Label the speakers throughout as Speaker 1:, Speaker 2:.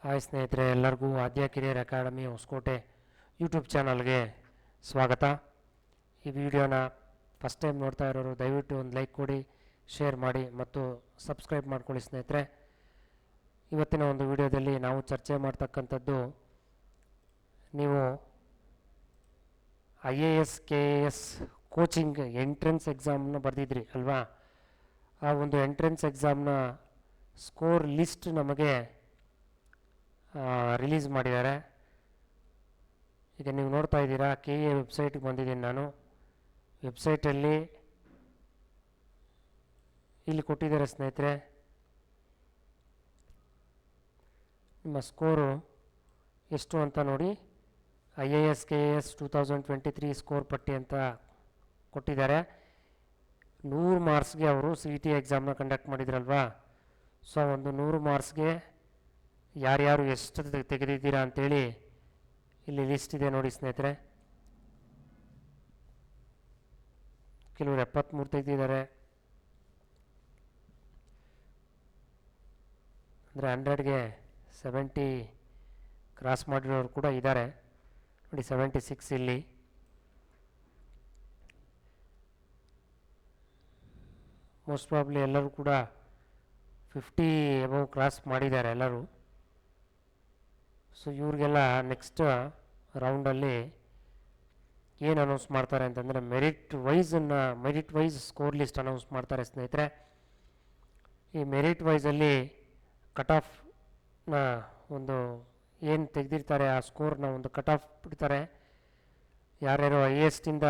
Speaker 1: Hi ಸ್ನೇಹಿತರೆ, ಎಲ್ಲರಿಗೂ ಆದ್ಯ ಕಿರಿಯರ್ academy Hosakote YouTube ಚಾನಲ್ಗೆ ಸ್ವಾಗತ. ಈ ವಿಡಿಯೋನ ಫಸ್ಟ್ ಟೈಮ್ ನೋಡ್ತಾ ಇರೋರು ದಯವಿಟ್ಟು ಒಂದು ಲೈಕ್ ಕೊಡಿ, ಶೇರ್ ಮಾಡಿ ಮತ್ತು ಸಬ್ಸ್ಕ್ರೈಬ್ ಮಾಡ್ಕೊಳ್ಳಿ ಸ್ನೇಹಿತರೆ. ಇವತ್ತಿನ ಒಂದು ವಿಡಿಯೋದಲ್ಲಿ ನಾವು ಚರ್ಚೆ ಮಾಡ್ತಕ್ಕಂಥದ್ದು, ನೀವು IAS KAS ಕೋಚಿಂಗ್ ಎಂಟ್ರೆನ್ಸ್ ಎಕ್ಸಾಮ್ನ ಬರೆದಿದ್ರಿ ಅಲ್ವಾ? ಆ ಒಂದು ಎಂಟ್ರೆನ್ಸ್ ಎಕ್ಸಾಮ್ನ ಸ್ಕೋರ್ ಲಿಸ್ಟ್ ನಮಗೆ ರಿಲೀಸ್ ಮಾಡಿದ್ದಾರೆ. ಈಗ ನೀವು ನೋಡ್ತಾ ಇದ್ದೀರಾ, KA ವೆಬ್ಸೈಟ್ಗೆ ಬಂದಿದ್ದೀನಿ ನಾನು. ವೆಬ್ಸೈಟಲ್ಲಿ ಇಲ್ಲಿ ಕೊಟ್ಟಿದ್ದಾರೆ ಸ್ನೇಹಿತರೆ, ನಿಮ್ಮ ಸ್ಕೋರು ಎಷ್ಟು ಅಂತ ನೋಡಿ. IAS KAS 2023 ಸ್ಕೋರ್ ಪಟ್ಟಿ ಅಂತ ಕೊಟ್ಟಿದ್ದಾರೆ. 100 ಮಾರ್ಕ್ಸ್ಗೆ ಅವರು CET ಎಕ್ಸಾಮ್ನ ಕಂಡಕ್ಟ್ ಮಾಡಿದ್ರಲ್ವಾ? ಸೊ ಒಂದು 100 ಮಾರ್ಕ್ಸ್ಗೆ ಯಾರ್ಯಾರು ಎಷ್ಟು ತೆಗೆದಿದ್ದೀರಾ ಅಂಥೇಳಿ ಇಲ್ಲಿ ಲಿಸ್ಟ್ ಇದೆ ನೋಡಿ ಸ್ನೇಹಿತರೆ. ಕೆಲವರು 73 ತೆಗೆದಿದ್ದಾರೆ, ಅಂದರೆ 100ಗೆ 70 ಕ್ರಾಸ್ ಮಾಡಿರೋರು ಕೂಡ ಇದ್ದಾರೆ ನೋಡಿ. 76 ಇಲ್ಲಿ. ಮೋಸ್ಟ್ ಪ್ರಾಬ್ಲಿ ಎಲ್ಲರೂ ಕೂಡ 50 ಎಬವ್ ಕ್ರಾಸ್ ಮಾಡಿದ್ದಾರೆ ಎಲ್ಲರೂ. ಸೊ ಇವ್ರಿಗೆಲ್ಲ ನೆಕ್ಸ್ಟ್ ರೌಂಡಲ್ಲಿ ಏನು ಅನೌನ್ಸ್ ಮಾಡ್ತಾರೆ ಅಂತಂದರೆ, merit wise score list announce ಮಾಡ್ತಾರೆ ಸ್ನೇಹಿತರೆ. ಈ ಮೆರಿಟ್ ವೈಸಲ್ಲಿ ಕಟ್ ಆಫ್ನ ಒಂದು ಏನು ತೆಗೆದಿರ್ತಾರೆ ಆ ಸ್ಕೋರ್ನ ಒಂದು ಕಟ್ ಆಫ್ ಬಿಡ್ತಾರೆ. ಯಾರ್ಯಾರು ಹೈಯೆಸ್ಟಿಂದ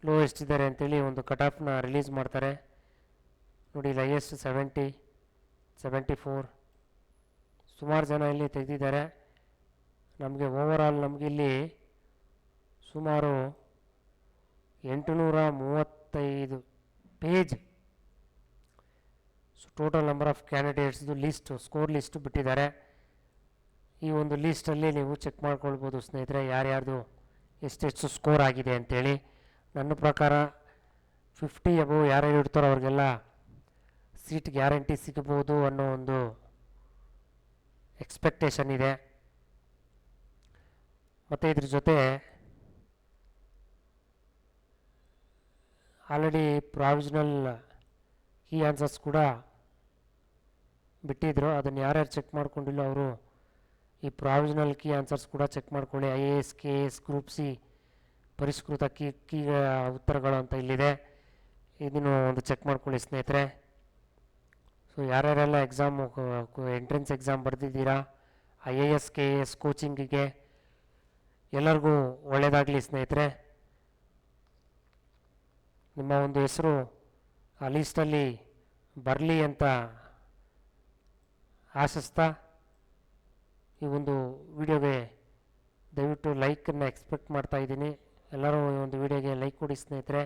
Speaker 1: ಲೋಯೆಸ್ಟ್ ಇದ್ದಾರೆ ಅಂತೇಳಿ ಒಂದು ಕಟ್ ಆಫ್ನ ರಿಲೀಸ್ ಮಾಡ್ತಾರೆ ನೋಡಿ. ಇಲ್ಲಿ ಹೈಯೆಸ್ಟ್ 70, 74 ಸುಮಾರು ಜನ ಇಲ್ಲಿ ತೆಗೆದಿದ್ದಾರೆ. ನಮಗೆ ಓವರಾಲ್ ನಮಗಿಲ್ಲಿ ಸುಮಾರು 835 ಪೇಜ್ ಟೋಟಲ್ ನಂಬರ್ ಆಫ್ ಕ್ಯಾಂಡಿಡೇಟ್ಸ್ದು ಸ್ಕೋರ್ ಲಿಸ್ಟು ಬಿಟ್ಟಿದ್ದಾರೆ. ಈ ಒಂದು ಲೀಸ್ಟಲ್ಲಿ ನೀವು ಚೆಕ್ ಮಾಡ್ಕೊಳ್ಬೋದು ಸ್ನೇಹಿತರೆ, ಯಾರ್ಯಾರ್ದು ಎಷ್ಟೆಷ್ಟು ಸ್ಕೋರ್ ಆಗಿದೆ ಅಂಥೇಳಿ. ನನ್ನ ಪ್ರಕಾರ 50 ಎಬವ್ ಯಾರ್ಯಾರು ಇರ್ತಾರೋ ಅವ್ರಿಗೆಲ್ಲ ಸೀಟ್ ಗ್ಯಾರಂಟಿ ಸಿಗಬಹುದು ಅನ್ನೋ ಒಂದು ಎಕ್ಸ್ಪೆಕ್ಟೇಷನ್ ಇದೆ. ಮತ್ತು ಇದ್ರ ಜೊತೆ ಆಲ್ರೆಡಿ ಪ್ರಾವಿಷನಲ್ ಕೀ ಆನ್ಸರ್ಸ್ ಕೂಡ ಬಿಟ್ಟಿದ್ರು. ಅದನ್ನು ಯಾರ್ಯಾರು ಚೆಕ್ ಮಾಡ್ಕೊಂಡಿಲ್ಲ ಅವರು ಈ ಪ್ರಾವಿಷನಲ್ ಕೀ ಆನ್ಸರ್ಸ್ ಕೂಡ ಚೆಕ್ ಮಾಡ್ಕೊಳ್ಳಿ. IAS KAS ಗ್ರೂಪ್ C ಪರಿಷ್ಕೃತ ಕೀ ಉತ್ತರಗಳು ಅಂತ ಇಲ್ಲಿದೆ, ಇದನ್ನು ಒಂದು ಚೆಕ್ ಮಾಡ್ಕೊಳ್ಳಿ ಸ್ನೇಹಿತರೆ. ಸೊ ಯಾರ್ಯಾರೆಲ್ಲ ಎಂಟ್ರೆನ್ಸ್ ಎಕ್ಸಾಮ್ ಬರೆದಿದ್ದೀರಾ IAS KAS ಕೋಚಿಂಗಿಗೆ, ಎಲ್ಲರಿಗೂ ಒಳ್ಳೆಯದಾಗಲಿ ಸ್ನೇಹಿತರೆ. ನಿಮ್ಮ ಒಂದು ಹೆಸರು ಆ ಲೀಸ್ಟಲ್ಲಿ ಬರಲಿ ಅಂತ ಆಶಿಸ್ತಾ, ಈ ಒಂದು ವಿಡಿಯೋಗೆ ದಯವಿಟ್ಟು ಲೈಕನ್ನು ಎಕ್ಸ್ಪೆಕ್ಟ್ ಮಾಡ್ತಾ ಇದ್ದೀನಿ. ಎಲ್ಲರೂ ಈ ಒಂದು ವಿಡಿಯೋಗೆ ಲೈಕ್ ಕೊಡಿ ಸ್ನೇಹಿತರೆ.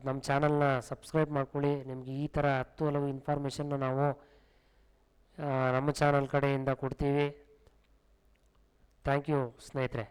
Speaker 1: ನಮ್ಮ ಚಾನಲ್ನ ಸಬ್ಸ್ಕ್ರೈಬ್ ಮಾಡ್ಕೊಳ್ಳಿ. ನಿಮಗೆ ಈ ಥರ 10 ಹಲವು ಇನ್ಫಾರ್ಮೇಷನ್ನ ನಾವು ನಮ್ಮ ಚಾನಲ್ ಕಡೆಯಿಂದ ಕೊಡ್ತೀವಿ. ಥ್ಯಾಂಕ್ ಯು ಸ್ನೇಹಿತರೆ.